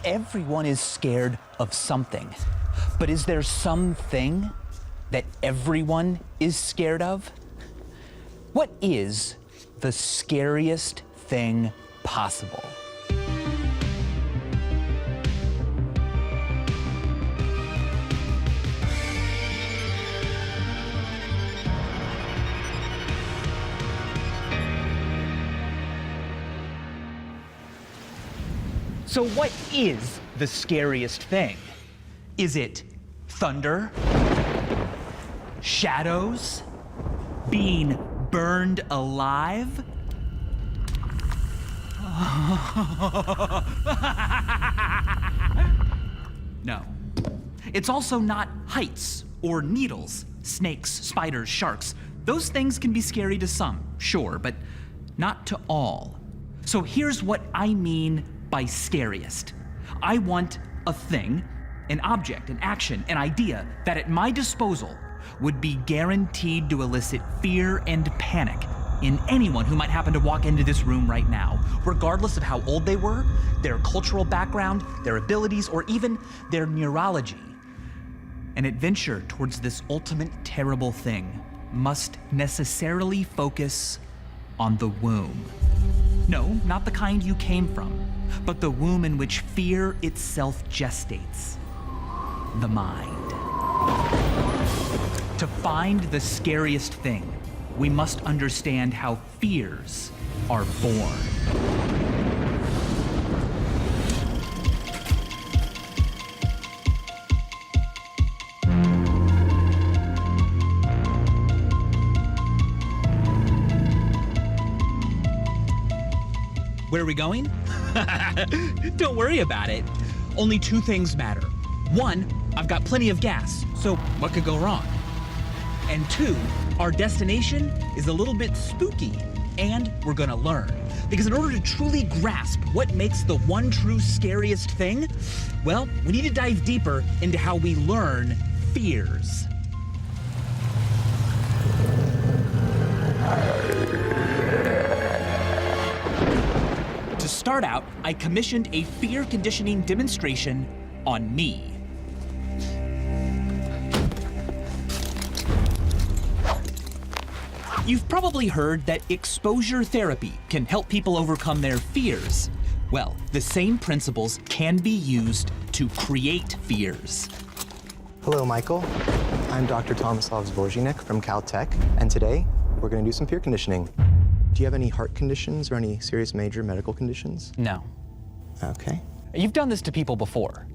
Everyone is scared of something, but is there something that everyone is scared of? What is the scariest thing possible? So what is the scariest thing? Is it thunder? Shadows? Being burned alive? No. It's also not heights or needles, snakes, spiders, sharks. Those things can be scary to some, sure, but not to all. So here's what I mean by scariest. I want a thing, an object, an action, an idea that at my disposal would be guaranteed to elicit fear and panic in anyone who might happen to walk into this room right now, regardless of how old they were, their cultural background, their abilities, or even their neurology. An adventure towards this ultimate terrible thing must necessarily focus on the womb. No, not the kind you came from, but the womb in which fear itself gestates. The mind. To find the scariest thing, we must understand how fears are born. Where are we going? Don't worry about it. Only two things matter. One, I've got plenty of gas, so what could go wrong? And two, our destination is a little bit spooky, and we're gonna learn. Because in order to truly grasp what makes the one true scariest thing, well, we need to dive deeper into how we learn fears. To start out, I commissioned a fear conditioning demonstration on me. You've probably heard that exposure therapy can help people overcome their fears. Well, the same principles can be used to create fears. Hello, Michael. I'm Dr. Tomislav Zborzhnik from Caltech, and today we're going to do some fear conditioning. Do you have any heart conditions or any serious major medical conditions? No. Okay. You've done this to people before.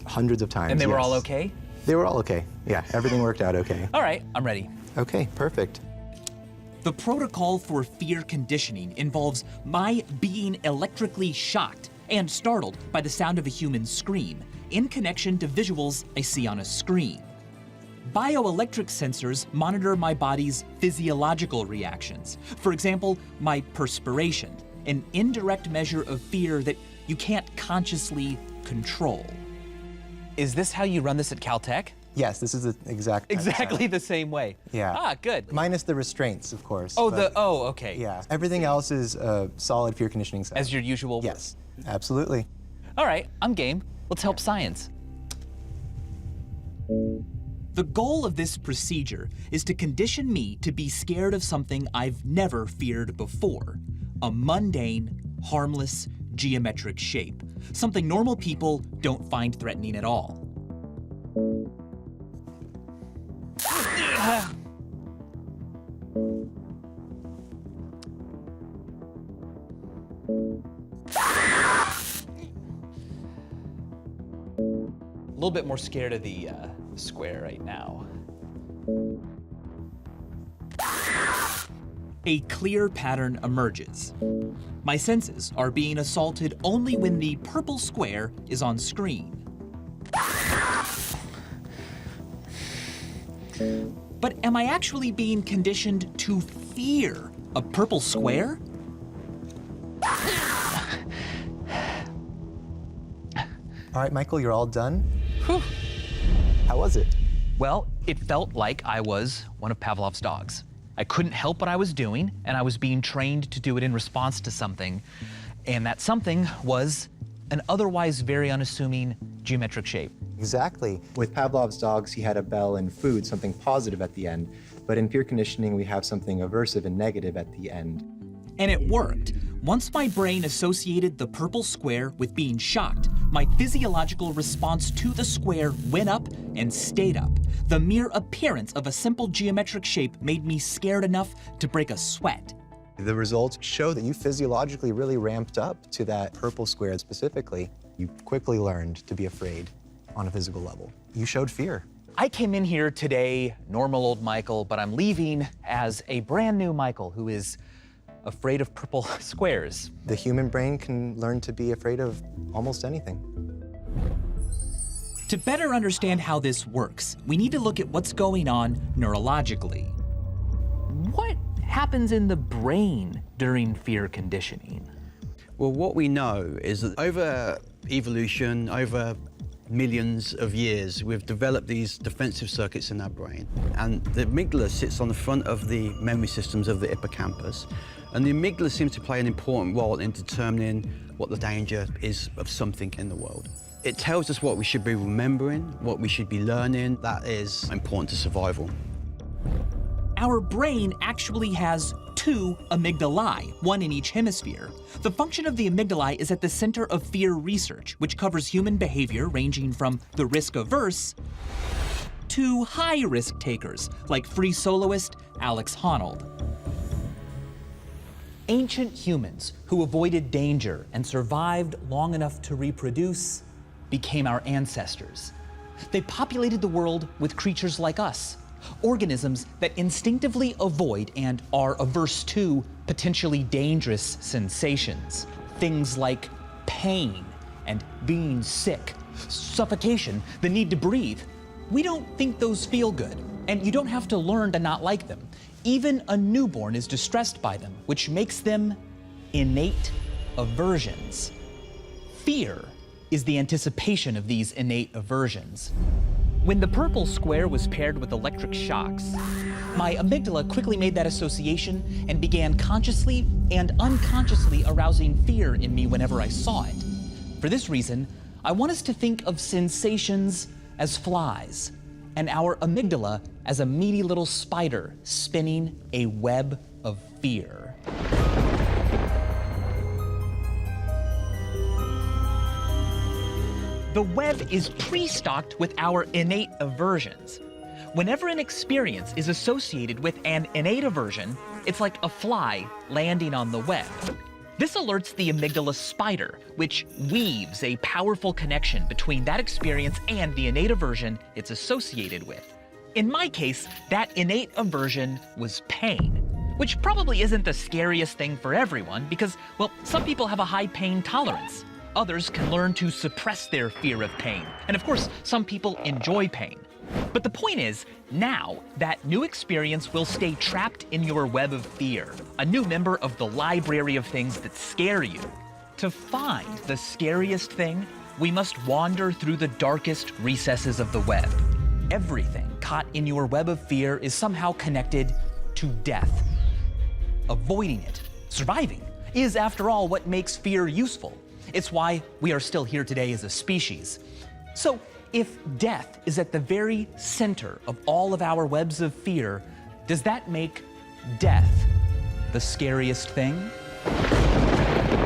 Hundreds of times, And they were yes. all okay? They were all okay. Yeah, everything worked out okay. All right, I'm ready. Okay, perfect. The protocol for fear conditioning involves my being electrically shocked and startled by the sound of a human scream in connection to visuals I see on a screen. Bioelectric sensors monitor my body's physiological reactions. For example, my perspiration, an indirect measure of fear that you can't consciously control. Is this how you run this at Caltech? Yes, this is the exact Exactly the same way. Yeah. Ah, good. Minus the restraints, of course. Oh, but okay. yeah. Everything else is a solid fear conditioning set. As your usual? Yes, absolutely. All right, I'm game. Let's help science. The goal of this procedure is to condition me to be scared of something I've never feared before. A mundane, harmless, geometric shape. Something normal people don't find threatening at all. A little bit more scared of the square right now. A clear pattern emerges. My senses are being assaulted only when the purple square is on screen. But am I actually being conditioned to fear a purple square? All right, Michael, you're all done. Whew. How was it? Well, it felt like I was one of Pavlov's dogs. I couldn't help what I was doing, and I was being trained to do it in response to something. And that something was an otherwise very unassuming geometric shape. Exactly. With Pavlov's dogs, he had a bell and food, something positive at the end. But in fear conditioning, we have something aversive and negative at the end. And it worked. Once my brain associated the purple square with being shocked, my physiological response to the square went up and stayed up. The mere appearance of a simple geometric shape made me scared enough to break a sweat. The results show that you physiologically really ramped up to that purple square specifically. You quickly learned to be afraid on a physical level. You showed fear. I came in here today, normal old Michael, but I'm leaving as a brand new Michael who is afraid of purple squares. The human brain can learn to be afraid of almost anything. To better understand how this works, we need to look at what's going on neurologically. What happens in the brain during fear conditioning? Well, what we know is that over evolution, over millions of years, we've developed these defensive circuits in our brain. And the amygdala sits on the front of the memory systems of the hippocampus. And the amygdala seems to play an important role in determining what the danger is of something in the world. It tells us what we should be remembering, what we should be learning. That is important to survival. Our brain actually has two amygdalae, one in each hemisphere. The function of the amygdalae is at the center of fear research, which covers human behavior ranging from the risk-averse to high-risk takers, like free soloist Alex Honnold. Ancient humans who avoided danger and survived long enough to reproduce became our ancestors. They populated the world with creatures like us, organisms that instinctively avoid and are averse to potentially dangerous sensations. Things like pain and being sick, suffocation, the need to breathe. We don't think those feel good, and you don't have to learn to not like them. Even a newborn is distressed by them, which makes them innate aversions. Fear is the anticipation of these innate aversions. When the purple square was paired with electric shocks, my amygdala quickly made that association and began consciously and unconsciously arousing fear in me whenever I saw it. For this reason, I want us to think of sensations as flies, and our amygdala as a meaty little spider spinning a web of fear. The web is pre-stocked with our innate aversions. Whenever an experience is associated with an innate aversion, it's like a fly landing on the web. This alerts the amygdala spider, which weaves a powerful connection between that experience and the innate aversion it's associated with. In my case, that innate aversion was pain, which probably isn't the scariest thing for everyone because, well, some people have a high pain tolerance. Others can learn to suppress their fear of pain. And of course, some people enjoy pain. But the point is, now that new experience will stay trapped in your web of fear, a new member of the library of things that scare you. To find the scariest thing, we must wander through the darkest recesses of the web. Everything caught in your web of fear is somehow connected to death. Avoiding it, surviving, is after all what makes fear useful. It's why we are still here today as a species. So, if death is at the very center of all of our webs of fear, does that make death the scariest thing?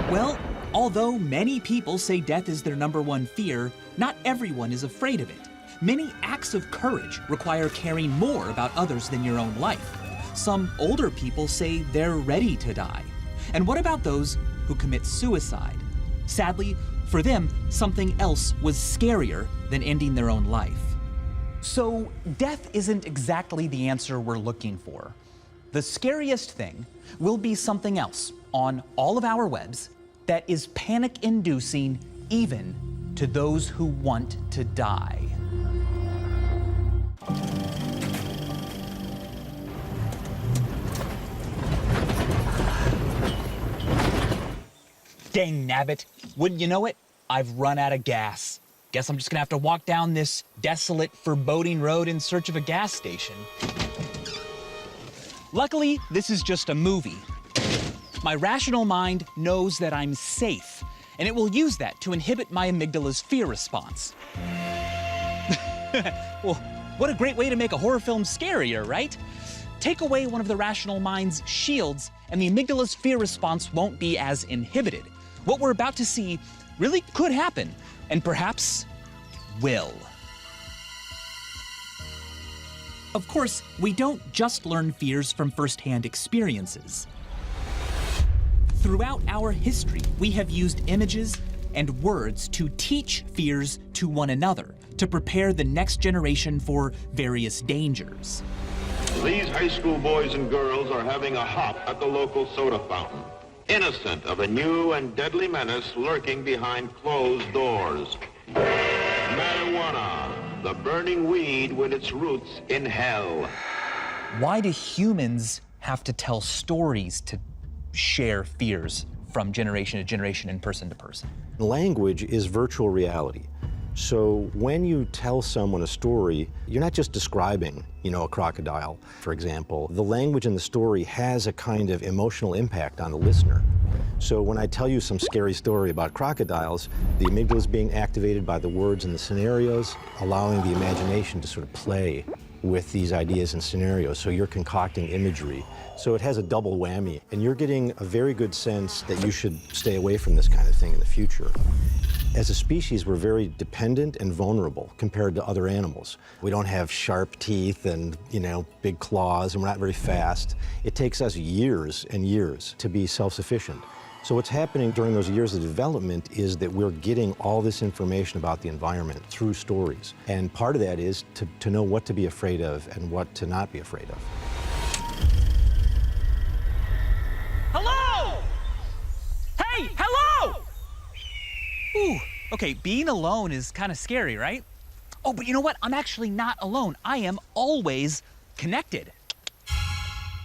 Well, although many people say death is their #1 fear, not everyone is afraid of it. Many acts of courage require caring more about others than your own life. Some older people say they're ready to die. And what about those who commit suicide? Sadly, for them, something else was scarier than ending their own life. So, death isn't exactly the answer we're looking for. The scariest thing will be something else on all of our webs that is panic-inducing even to those who want to die. Dang nabbit, wouldn't you know it? I've run out of gas. Guess I'm just gonna have to walk down this desolate, foreboding road in search of a gas station. Luckily, this is just a movie. My rational mind knows that I'm safe, and it will use that to inhibit my amygdala's fear response. Well, what a great way to make a horror film scarier, right? Take away one of the rational mind's shields, and the amygdala's fear response won't be as inhibited. What we're about to see really could happen, and perhaps will. Of course, we don't just learn fears from firsthand experiences. Throughout our history, we have used images and words to teach fears to one another, to prepare the next generation for various dangers. These high school boys and girls are having a hop at the local soda fountain, innocent of a new and deadly menace lurking behind closed doors. Marijuana, the burning weed with its roots in hell. Why do humans have to tell stories to share fears from generation to generation and person to person? Language is virtual reality. So when you tell someone a story, you're not just describing, a crocodile, for example. The language in the story has a kind of emotional impact on the listener. So when I tell you some scary story about crocodiles, the amygdala is being activated by the words and the scenarios, allowing the imagination to sort of play with these ideas and scenarios. So you're concocting imagery. So it has a double whammy, and you're getting a very good sense that you should stay away from this kind of thing in the future. As a species, we're very dependent and vulnerable compared to other animals. We don't have sharp teeth and, big claws, and we're not very fast. It takes us years and years to be self-sufficient. So what's happening during those years of development is that we're getting all this information about the environment through stories. And part of that is to know what to be afraid of and what to not be afraid of. Hello! Hey, hello! Ooh, okay, being alone is kind of scary, right? Oh, but you know what? I'm actually not alone. I am always connected.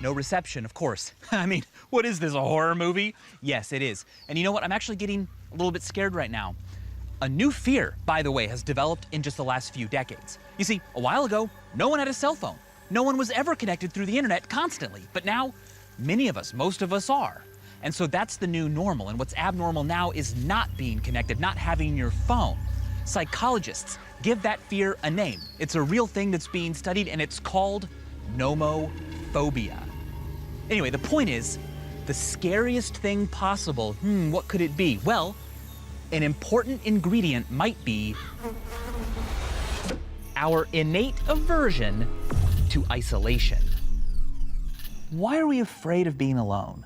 No reception, of course. I mean, what is this, a horror movie? Yes, it is. And you know what? I'm actually getting a little bit scared right now. A new fear, by the way, has developed in just the last few decades. You see, a while ago, no one had a cell phone. No one was ever connected through the internet constantly. But now, many of us, most of us are. And so that's the new normal. And what's abnormal now is not being connected, not having your phone. Psychologists give that fear a name. It's a real thing that's being studied, and it's called nomophobia. Anyway, the point is, the scariest thing possible, what could it be? Well, an important ingredient might be our innate aversion to isolation. Why are we afraid of being alone?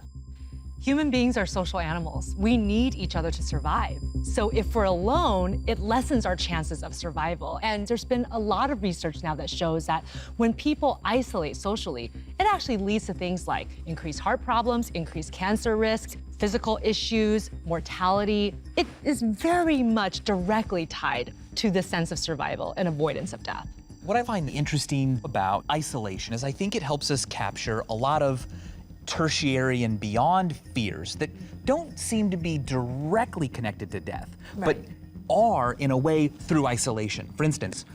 Human beings are social animals. We need each other to survive. So if we're alone, it lessens our chances of survival. And there's been a lot of research now that shows that when people isolate socially, it actually leads to things like increased heart problems, increased cancer risk, physical issues, mortality. It is very much directly tied to the sense of survival and avoidance of death. What I find interesting about isolation is I think it helps us capture a lot of tertiary and beyond fears that don't seem to be directly connected to death, but are in a way through isolation. For instance,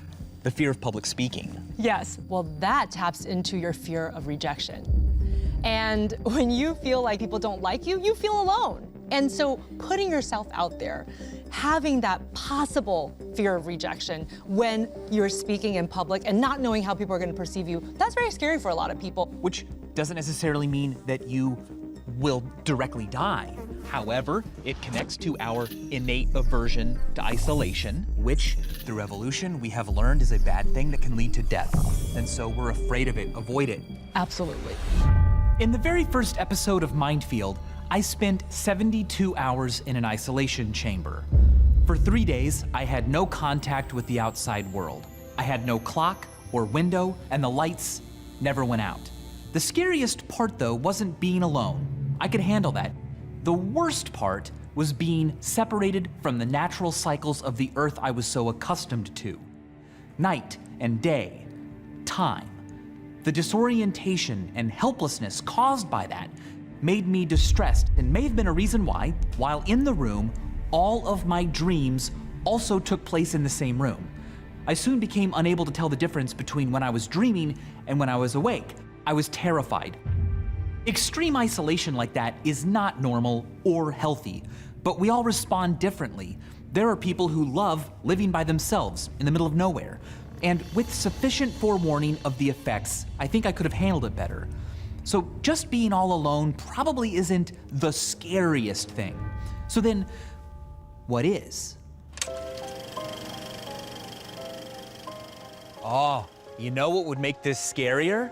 the fear of public speaking. Yes, well, that taps into your fear of rejection. And when you feel like people don't like you, you feel alone. And so putting yourself out there, having that possible fear of rejection when you're speaking in public and not knowing how people are going to perceive you, that's very scary for a lot of people. Which doesn't necessarily mean that you will directly die. However, it connects to our innate aversion to isolation, which through evolution we have learned is a bad thing that can lead to death. And so we're afraid of it, avoid it. Absolutely. In the very first episode of Mindfield, I spent 72 hours in an isolation chamber. For 3 days, I had no contact with the outside world. I had no clock or window, and the lights never went out. The scariest part, though, wasn't being alone. I could handle that. The worst part was being separated from the natural cycles of the Earth I was so accustomed to. Night and day, time. The disorientation and helplessness caused by that made me distressed and may have been a reason why, while in the room, all of my dreams also took place in the same room. I soon became unable to tell the difference between when I was dreaming and when I was awake. I was terrified, Extreme isolation like that is not normal or healthy, but we all respond differently. There are people who love living by themselves in the middle of nowhere. And with sufficient forewarning of the effects, I think I could have handled it better. So just being all alone probably isn't the scariest thing. So then, what is? Oh, you know what would make this scarier?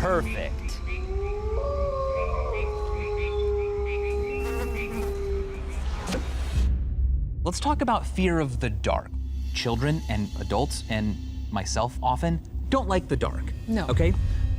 Perfect. Let's talk about fear of the dark. Children and adults, and myself often, don't like the dark. No. Okay?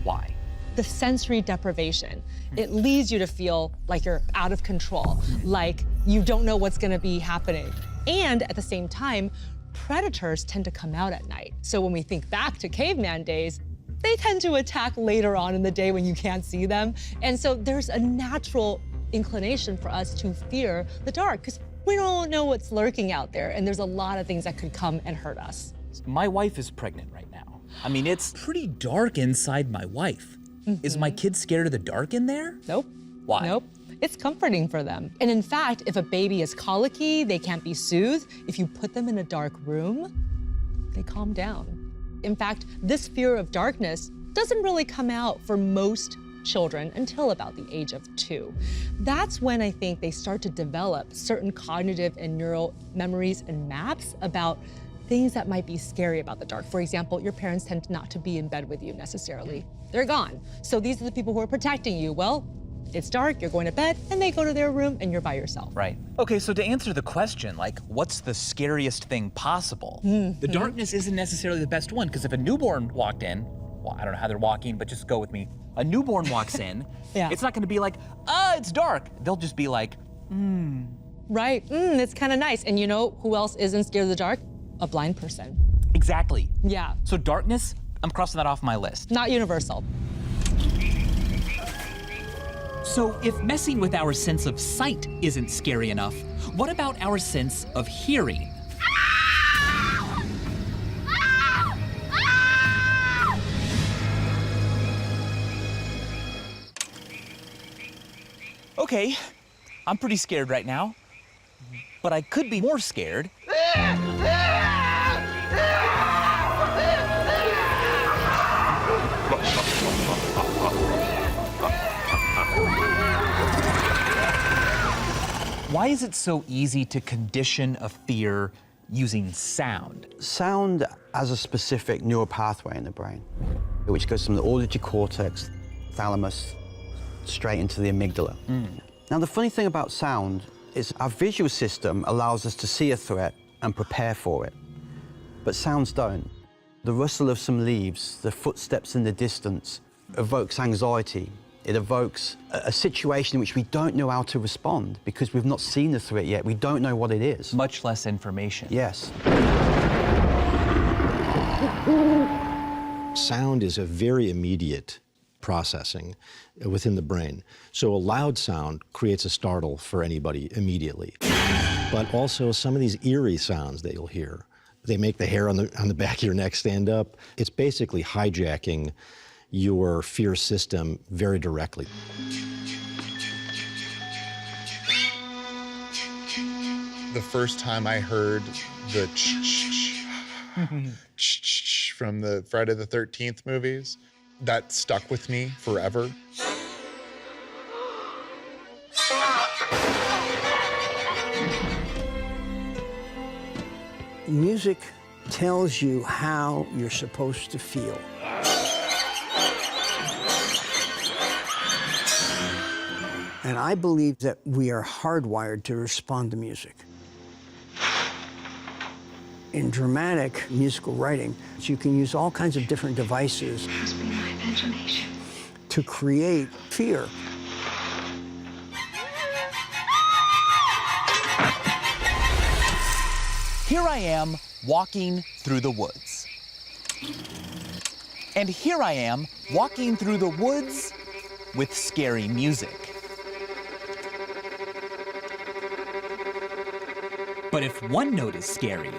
Why? The sensory deprivation, it leads you to feel like you're out of control, like you don't know what's gonna be happening. And at the same time, predators tend to come out at night. So when we think back to caveman days, they tend to attack later on in the day when you can't see them. And so there's a natural inclination for us to fear the dark because we don't know what's lurking out there. And there's a lot of things that could come and hurt us. My wife is pregnant right now. I mean, it's pretty dark inside my wife. Is my kid scared of the dark in there? Nope. Why? Nope. It's comforting for them. And in fact, if a baby is colicky, they can't be soothed, if you put them in a dark room, they calm down. In fact, this fear of darkness doesn't really come out for most children until about the age of 2. That's when I think they start to develop certain cognitive and neural memories and maps about things that might be scary about the dark. For example, your parents tend not to be in bed with you necessarily. They're gone. So these are the people who are protecting you. Well, it's dark, you're going to bed, and they go to their room and you're by yourself. Right. Okay, so to answer the question, like, what's the scariest thing possible? The darkness isn't necessarily the best one, because if a newborn walked in, well, I don't know how they're walking, but just go with me. A newborn walks in, Yeah. It's not gonna be like, it's dark. They'll just be like, Right, it's kind of nice. And you know who else isn't scared of the dark? A blind person. exactly. Yeah, So darkness, I'm crossing that off my list. not universal. So if messing with our sense of sight isn't scary enough, what about our sense of hearing? Okay, I'm pretty scared right now, but I could be more scared. Why is it so easy to condition a fear using sound? Sound has a specific neural pathway in the brain, which goes from the auditory cortex, thalamus, straight into the amygdala. Now, the funny thing about sound is our visual system allows us to see a threat and prepare for it, but sounds don't. The rustle of some leaves, the footsteps in the distance, evokes anxiety. It evokes a situation in which we don't know how to respond because we've not seen the threat yet. We don't know what it is. Much less information. Yes. Sound is a very immediate processing within the brain. So a loud sound creates a startle for anybody immediately. But also some of these eerie sounds that you'll hear, they make the hair on the back of your neck stand up. It's basically hijacking your fear system very directly. The first time I heard the from the Friday the 13th movies, that stuck with me forever. Music tells you how you're supposed to feel. And I believe that we are hardwired to respond to music. In dramatic musical writing, you can use all kinds of different devices Must be my imagination. to create fear. Here I am walking through the woods. And here I am walking through the woods with scary music. But if one note is scary,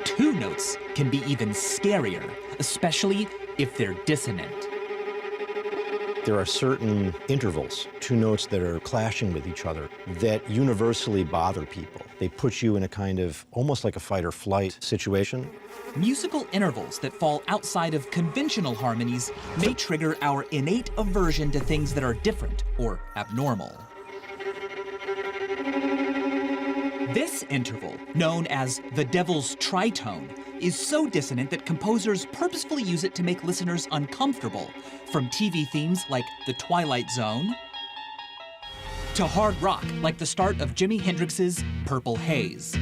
2 notes can be even scarier, especially if they're dissonant. There are certain intervals, two notes that are clashing with each other, that universally bother people. They put you in a kind of almost like a fight or flight situation. Musical intervals that fall outside of conventional harmonies may trigger our innate aversion to things that are different or abnormal. This interval, known as the devil's tritone, is so dissonant that composers purposefully use it to make listeners uncomfortable, from TV themes like The Twilight Zone to hard rock like the start of Jimi Hendrix's Purple Haze.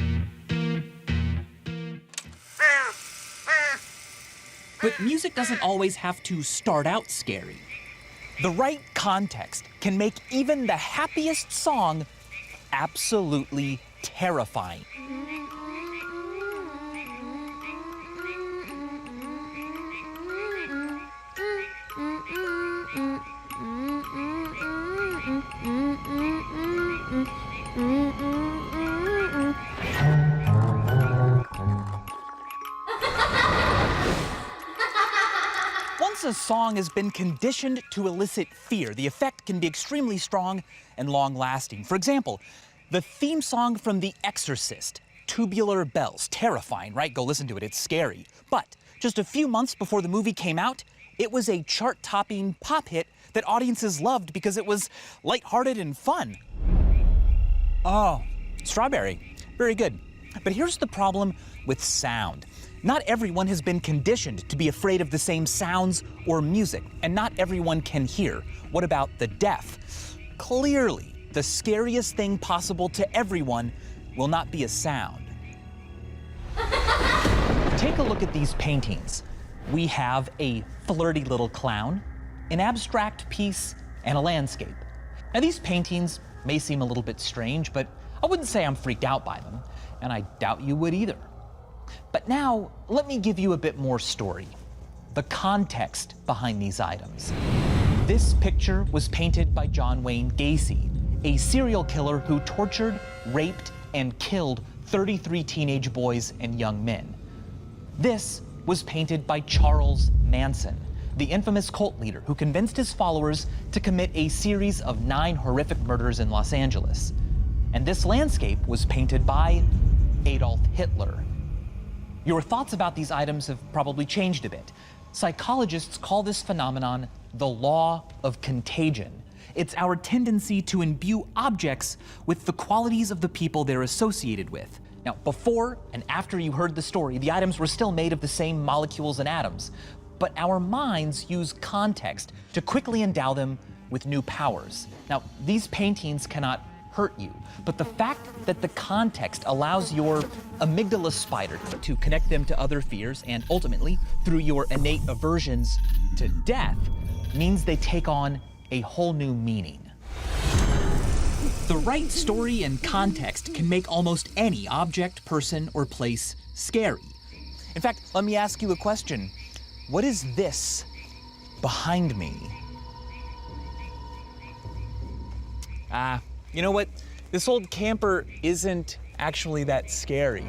But music doesn't always have to start out scary. The right context can make even the happiest song absolutely terrifying. Once a song has been conditioned to elicit fear, the effect can be extremely strong and long-lasting. For example, the theme song from The Exorcist, Tubular Bells. Terrifying, right? Go listen to it, it's scary. But just a few months before the movie came out, it was a chart-topping pop hit that audiences loved because it was lighthearted and fun. Oh, Strawberry. Very good. But here's the problem with sound. Not everyone has been conditioned to be afraid of the same sounds or music, and not everyone can hear. What about the deaf? Clearly, the scariest thing possible to everyone will not be a sound. Take a look at these paintings. We have a flirty little clown, an abstract piece, and a landscape. Now, these paintings may seem a little bit strange, but I wouldn't say I'm freaked out by them, and I doubt you would either. But now, let me give you a bit more story, the context behind these items. This picture was painted by John Wayne Gacy, a serial killer who tortured, raped, and killed 33 teenage boys and young men. This was painted by Charles Manson, the infamous cult leader who convinced his followers to commit a series of 9 horrific murders in Los Angeles. And this landscape was painted by Adolf Hitler. Your thoughts about these items have probably changed a bit. Psychologists call this phenomenon the law of contagion. It's our tendency to imbue objects with the qualities of the people they're associated with. Now, before and after you heard the story, the items were still made of the same molecules and atoms, but our minds use context to quickly endow them with new powers. Now, these paintings cannot hurt you, but the fact that the context allows your amygdala spider to connect them to other fears and ultimately, through your innate aversions to death, means they take on a whole new meaning. The right story and context can make almost any object, person, or place scary. In fact, let me ask you a question. What is this behind me? You know what? This old camper isn't actually that scary.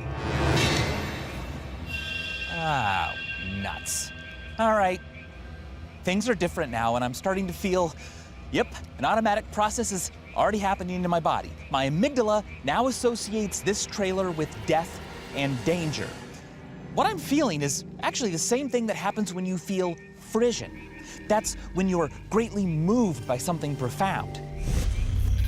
Nuts. All right. Things are different now, and I'm starting to feel, yep, an automatic process is already happening to my body. My amygdala now associates this trailer with death and danger. What I'm feeling is actually the same thing that happens when you feel frisson. That's when you're greatly moved by something profound.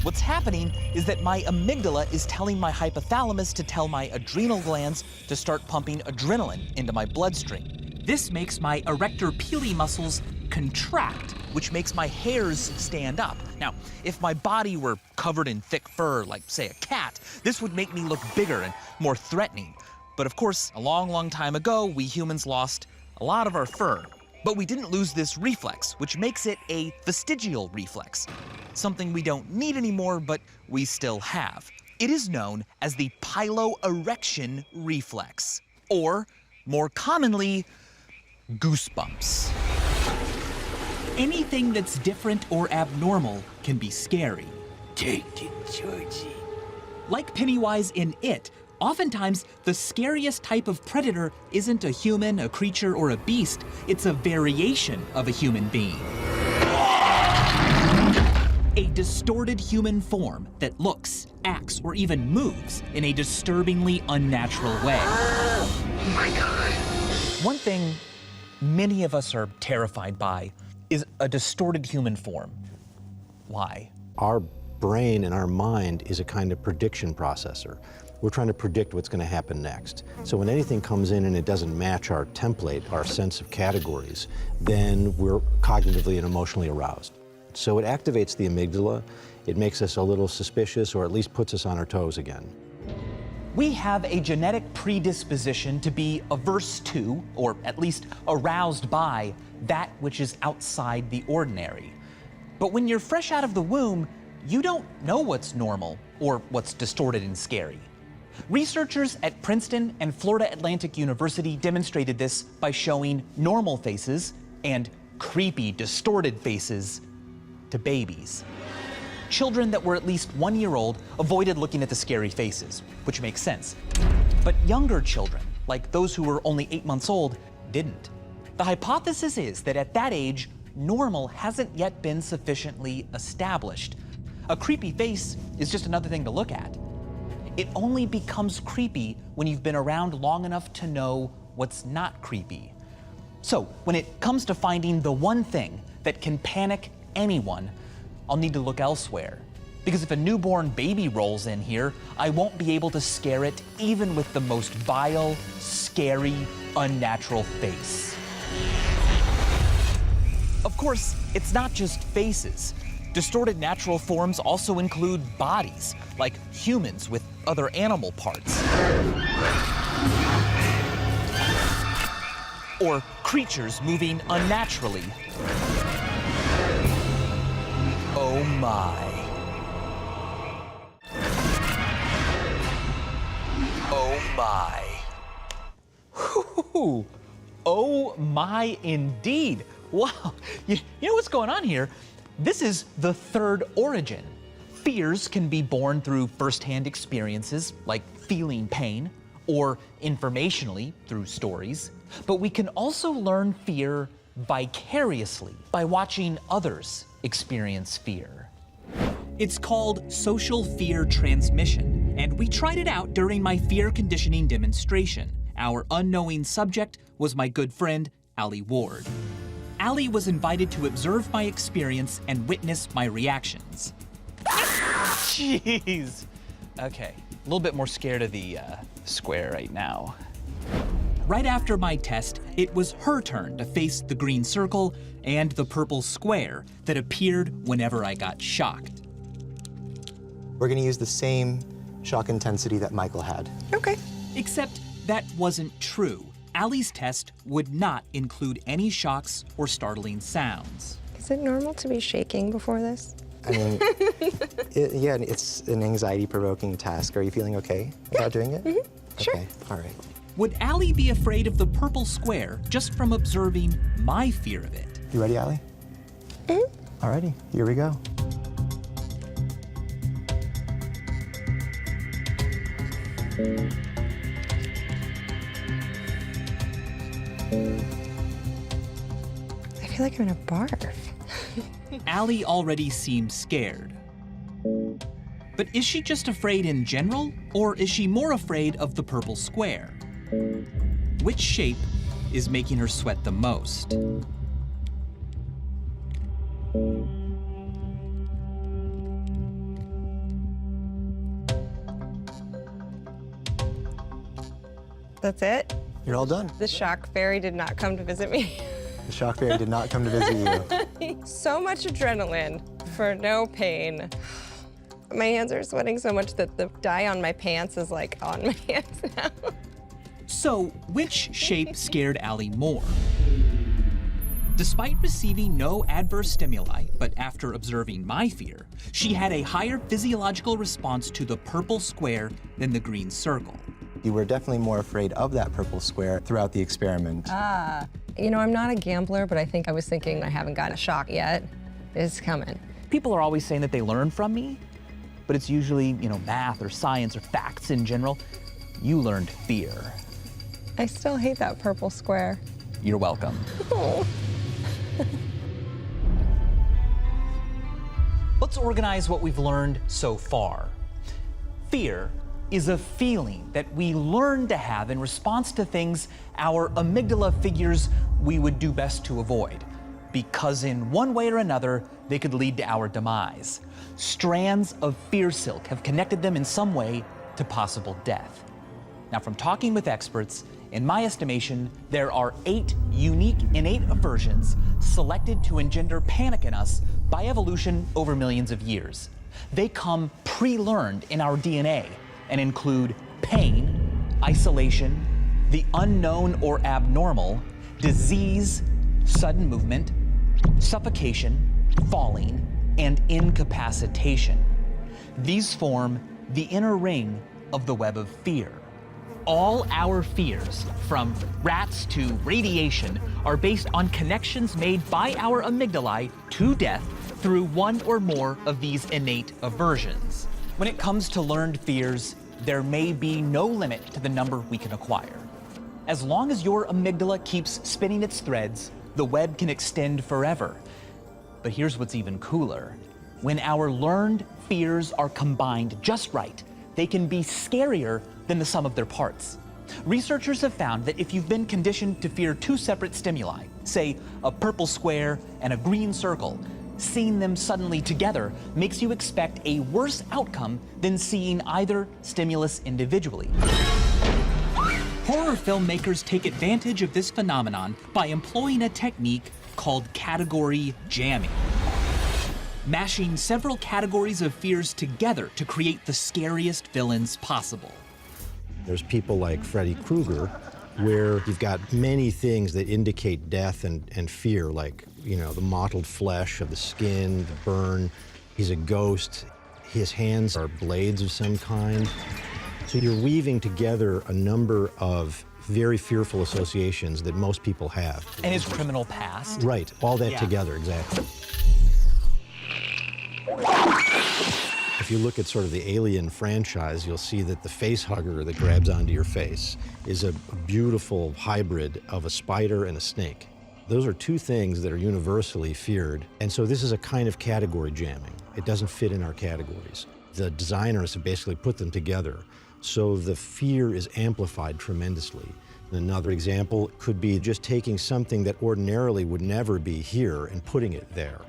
What's happening is that my amygdala is telling my hypothalamus to tell my adrenal glands to start pumping adrenaline into my bloodstream. This makes my erector pili muscles contract, which makes my hairs stand up. Now, if my body were covered in thick fur, like, say, a cat, this would make me look bigger and more threatening. But of course, a long, long time ago, we humans lost a lot of our fur. But we didn't lose this reflex, which makes it a vestigial reflex, something we don't need anymore, but we still have. It is known as the piloerection reflex, or more commonly, goosebumps. Anything that's different or abnormal can be scary. Take it, Georgie. Like Pennywise in It, Oftentimes, the scariest type of predator isn't a human, a creature, or a beast. It's a variation of a human being. A distorted human form that looks, acts, or even moves in a disturbingly unnatural way. Oh my God. One thing many of us are terrified by is a distorted human form. Why? Our brain and our mind is a kind of prediction processor. We're trying to predict what's going to happen next. So when anything comes in and it doesn't match our template, our sense of categories, then we're cognitively and emotionally aroused. So it activates the amygdala, it makes us a little suspicious, or at least puts us on our toes again. We have a genetic predisposition to be averse to, or at least aroused by, that which is outside the ordinary. But when you're fresh out of the womb, you don't know what's normal or what's distorted and scary. Researchers at Princeton and Florida Atlantic University demonstrated this by showing normal faces and creepy, distorted faces to babies. Children that were at least 1 year old avoided looking at the scary faces, which makes sense. But younger children, like those who were only 8 months old, didn't. The hypothesis is that at that age, normal hasn't yet been sufficiently established. A creepy face is just another thing to look at. It only becomes creepy when you've been around long enough to know what's not creepy. So when it comes to finding the one thing that can panic anyone, I'll need to look elsewhere. Because if a newborn baby rolls in here, I won't be able to scare it even with the most vile, scary, unnatural face. Of course, it's not just faces. Distorted natural forms also include bodies, like humans with other animal parts. Or creatures moving unnaturally. Oh my. Oh my. Whew. Oh my indeed. Wow. You know what's going on here? This is the third origin. Fears can be born through firsthand experiences, like feeling pain, or informationally through stories. But we can also learn fear vicariously by watching others experience fear. It's called social fear transmission, and we tried it out during my fear conditioning demonstration. Our unknowing subject was my good friend, Allie Ward. Allie was invited to observe my experience and witness my reactions. Jeez. Okay, a little bit more scared of the square right now. Right after my test, it was her turn to face the green circle and the purple square that appeared whenever I got shocked. We're going to use the same shock intensity that Michael had. Okay. Except that wasn't true. Allie's test would not include any shocks or startling sounds. Is it normal to be shaking before this? I mean, yeah, it's an anxiety-provoking task. Are you feeling okay about doing it? Mm-hmm. Sure. Okay, all right. Would Allie be afraid of the purple square just from observing my fear of it? You ready, Allie? Mm-hmm. All righty, here we go. I feel like I'm gonna barf. Allie already seemed scared. But is she just afraid in general, or is she more afraid of the purple square? Which shape is making her sweat the most? That's it? You're all done. The shock fairy did not come to visit me. The shock fairy did not come to visit you. So much adrenaline for no pain. My hands are sweating so much that the dye on my pants is like on my hands now. So, which shape scared Allie more? Despite receiving no adverse stimuli, but after observing my fear, she had a higher physiological response to the purple square than the green circle. You were definitely more afraid of that purple square throughout the experiment. You know, I'm not a gambler, but I think I was thinking I haven't gotten a shock yet. It's coming. People are always saying that they learn from me, but it's usually, math or science or facts in general. you learned fear. I still hate that purple square. You're welcome. Oh. Let's organize what we've learned so far. Fear is a feeling that we learn to have in response to things our amygdala figures we would do best to avoid, because in one way or another, they could lead to our demise. Strands of fear silk have connected them in some way to possible death. Now, from talking with experts, in my estimation, there are 8 unique innate aversions selected to engender panic in us by evolution over millions of years. They come pre-learned in our DNA and include pain, isolation, the unknown or abnormal, disease, sudden movement, suffocation, falling, and incapacitation. These form the inner ring of the web of fear. All our fears, from rats to radiation, are based on connections made by our amygdalae to death through one or more of these innate aversions. When it comes to learned fears, there may be no limit to the number we can acquire. As long as your amygdala keeps spinning its threads, the web can extend forever. But here's what's even cooler. When our learned fears are combined just right, they can be scarier than the sum of their parts. Researchers have found that if you've been conditioned to fear 2 separate stimuli, say a purple square and a green circle, seeing them suddenly together makes you expect a worse outcome than seeing either stimulus individually. Horror filmmakers take advantage of this phenomenon by employing a technique called category jamming, mashing several categories of fears together to create the scariest villains possible. There's people like Freddy Krueger, where you've got many things that indicate death and fear, like, you know, the mottled flesh of the skin, the burn. He's a ghost. His hands are blades of some kind. So you're weaving together a number of very fearful associations that most people have. And his criminal past. Right, all that together, exactly. If you look at sort of the Alien franchise, you'll see that the face hugger that grabs onto your face is a beautiful hybrid of a spider and a snake. Those are 2 things that are universally feared, and so this is a kind of category jamming. It doesn't fit in our categories. The designers have basically put them together, so the fear is amplified tremendously. Another example could be just taking something that ordinarily would never be here and putting it there.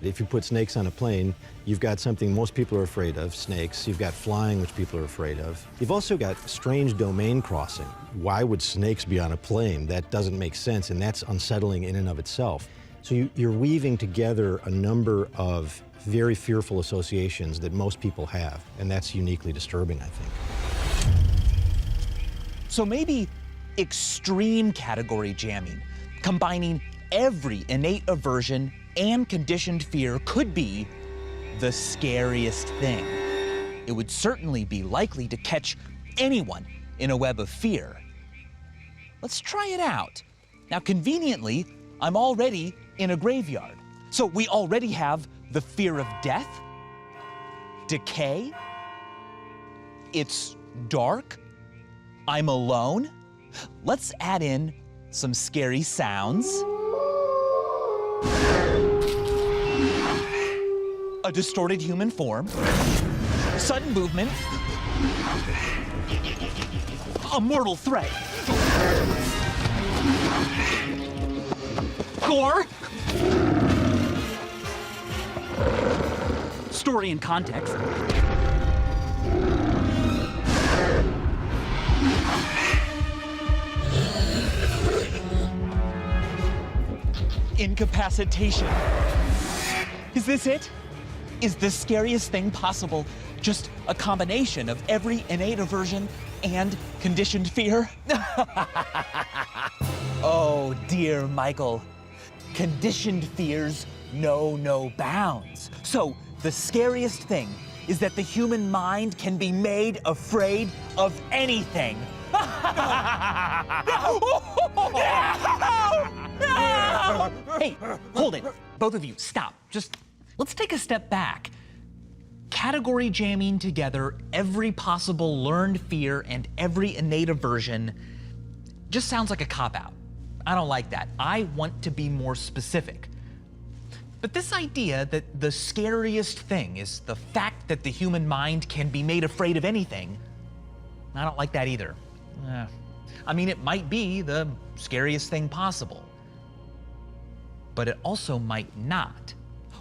If you put snakes on a plane, you've got something most people are afraid of, snakes. You've got flying, which people are afraid of. You've also got strange domain crossing. Why would snakes be on a plane? That doesn't make sense, and that's unsettling in and of itself. So you're weaving together a number of very fearful associations that most people have, and that's uniquely disturbing, I think. So maybe extreme category jamming, combining every innate aversion and conditioned fear, could be the scariest thing. It would certainly be likely to catch anyone in a web of fear. Let's try it out. Now, conveniently, I'm already in a graveyard. So we already have the fear of death, decay, it's dark, I'm alone. Let's add in some scary sounds. A distorted human form, sudden movement, a mortal threat, gore, story and context, incapacitation. Is this it? Is the scariest thing possible just a combination of every innate aversion and conditioned fear? Oh, dear Michael. Conditioned fears know no bounds. So the scariest thing is that the human mind can be made afraid of anything. Hey, hold it. Both of you, stop. Just let's take a step back. Category jamming together every possible learned fear and every innate aversion just sounds like a cop-out. I don't like that. I want to be more specific. But this idea that the scariest thing is the fact that the human mind can be made afraid of anything, I don't like that either. I mean, it might be the scariest thing possible, but it also might not.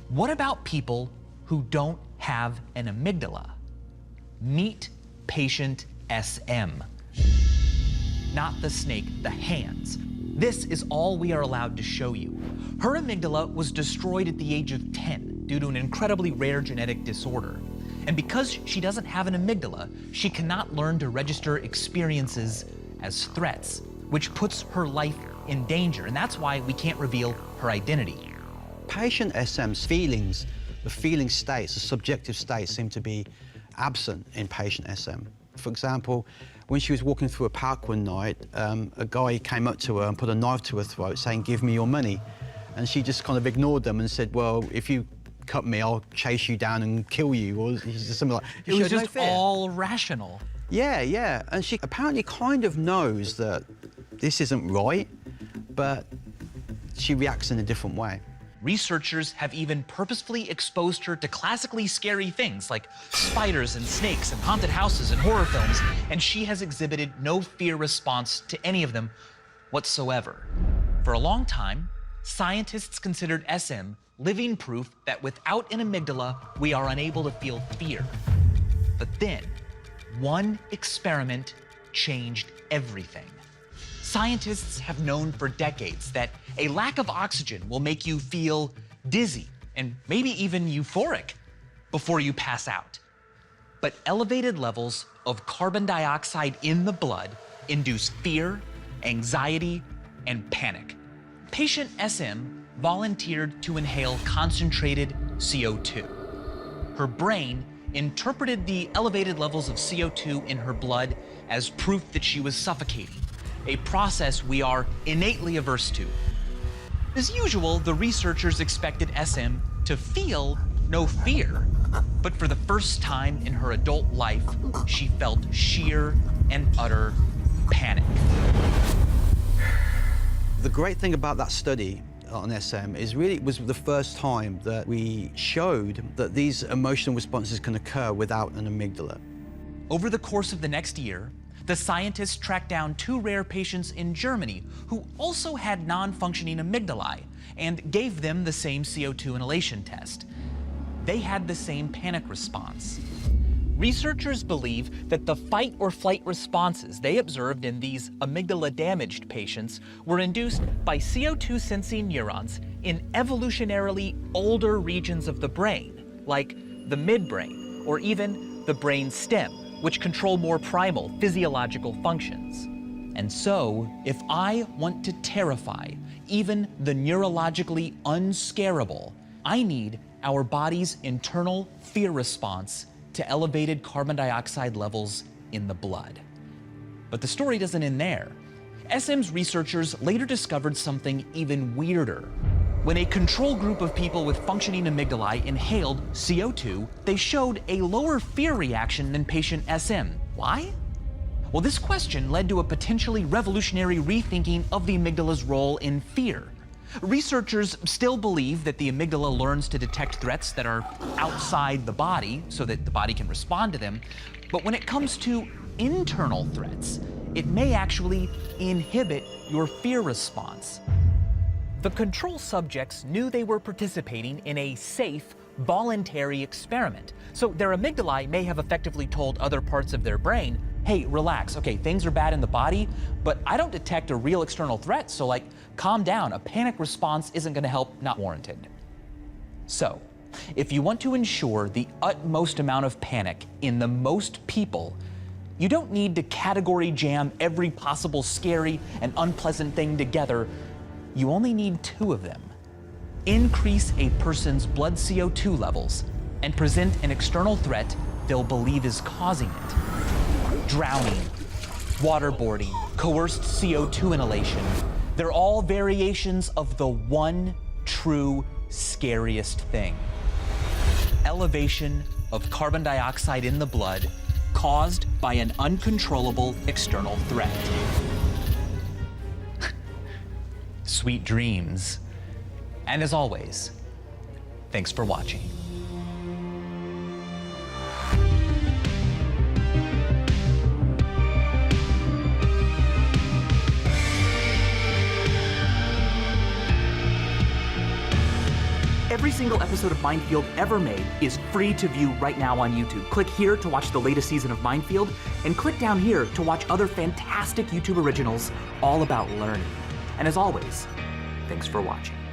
What about people who don't have an amygdala? Meet patient SM. Not the snake, the hands. This is all we are allowed to show you. Her amygdala was destroyed at the age of 10 due to an incredibly rare genetic disorder. And because she doesn't have an amygdala, she cannot learn to register experiences as threats, which puts her life in danger. And that's why we can't reveal her identity. Patient SM's feelings, the feeling states, the subjective states seem to be absent in patient SM. For example, when she was walking through a park one night, a guy came up to her and put a knife to her throat saying, "Give me your money." And she just kind of ignored them and said, "Well, if you cut me, I'll chase you down and kill you," or something like that. It was just all rational. Yeah. And she apparently kind of knows that this isn't right, but she reacts in a different way. Researchers have even purposefully exposed her to classically scary things like spiders and snakes and haunted houses and horror films, and she has exhibited no fear response to any of them whatsoever. For a long time, scientists considered SM living proof that without an amygdala, we are unable to feel fear. But then, one experiment changed everything. Scientists have known for decades that a lack of oxygen will make you feel dizzy and maybe even euphoric before you pass out. But elevated levels of carbon dioxide in the blood induce fear, anxiety, and panic. Patient SM volunteered to inhale concentrated CO2. Her brain interpreted the elevated levels of CO2 in her blood as proof that she was suffocating, a process we are innately averse to. As usual, the researchers expected SM to feel no fear, but for the first time in her adult life, she felt sheer and utter panic. The great thing about that study on SM is really it was the first time that we showed that these emotional responses can occur without an amygdala. Over the course of the next year, the scientists tracked down 2 rare patients in Germany who also had non-functioning amygdalae and gave them the same CO2 inhalation test. They had the same panic response. Researchers believe that the fight or flight responses they observed in these amygdala-damaged patients were induced by CO2 sensing neurons in evolutionarily older regions of the brain, like the midbrain or even the brain stem, which control more primal physiological functions. And so, if I want to terrify even the neurologically unscarable, I need our body's internal fear response to elevated carbon dioxide levels in the blood. But the story doesn't end there. SM's researchers later discovered something even weirder. When a control group of people with functioning amygdalae inhaled CO2, they showed a lower fear reaction than patient SM. Why? Well, this question led to a potentially revolutionary rethinking of the amygdala's role in fear. Researchers still believe that the amygdala learns to detect threats that are outside the body so that the body can respond to them. But when it comes to internal threats, it may actually inhibit your fear response. The control subjects knew they were participating in a safe, voluntary experiment. So their amygdalae may have effectively told other parts of their brain, hey, relax, okay, things are bad in the body, but I don't detect a real external threat, so like, calm down, a panic response isn't gonna help, not warranted. So, if you want to ensure the utmost amount of panic in the most people, you don't need to category jam every possible scary and unpleasant thing together. You only need 2 of them. Increase a person's blood CO2 levels and present an external threat they'll believe is causing it. Drowning, waterboarding, coerced CO2 inhalation. They're all variations of the one true scariest thing. Elevation of carbon dioxide in the blood caused by an uncontrollable external threat. Sweet dreams. And as always, thanks for watching. Every single episode of Mindfield ever made is free to view right now on YouTube. Click here to watch the latest season of Mindfield, and click down here to watch other fantastic YouTube originals all about learning. And as always, thanks for watching.